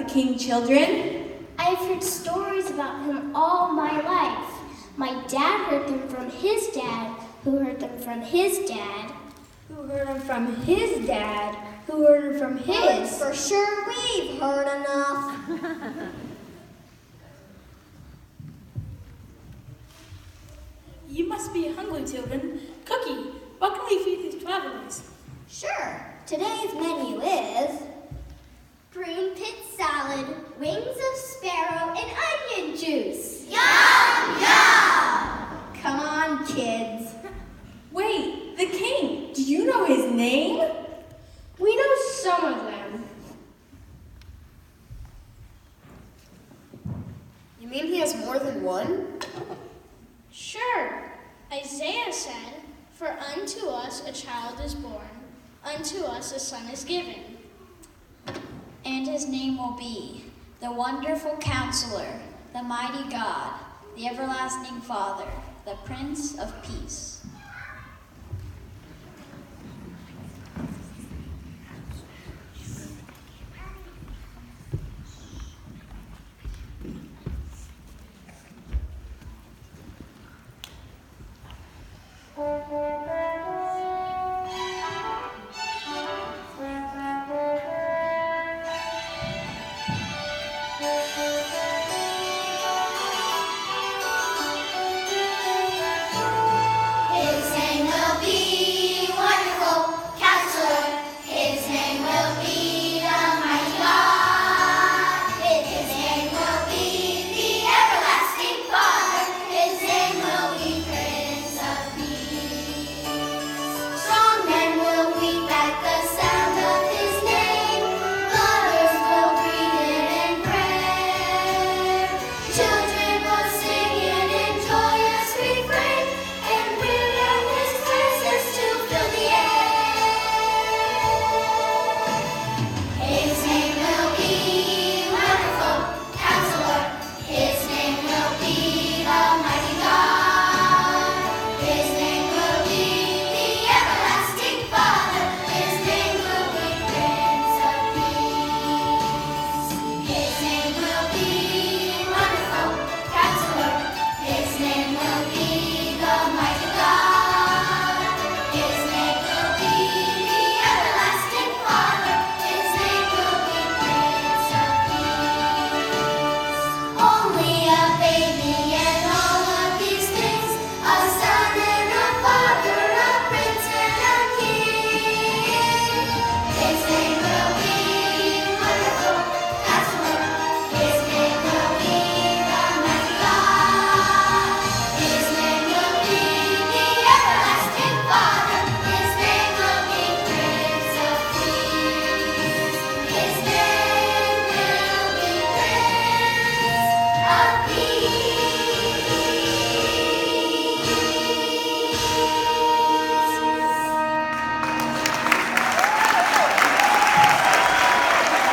the king, children? I've heard stories about him all my life. My dad heard them from his dad, who heard them from his dad, who heard them from his dad, who heard them from his. For sure we've heard enough. You must be hungry, children. Cookie, what can we feed these travelers? Sure. Today's menu is green pit salad, wings of sparrow, and onion juice. Yum, yum! Come on, kids. Wait, the king, do you know his name? We know some of them. You mean he has more than one? Sure. Isaiah said, "For unto us a child is born, unto us a son is given. And his name will be the Wonderful Counselor, the Mighty God, the Everlasting Father, the Prince of Peace."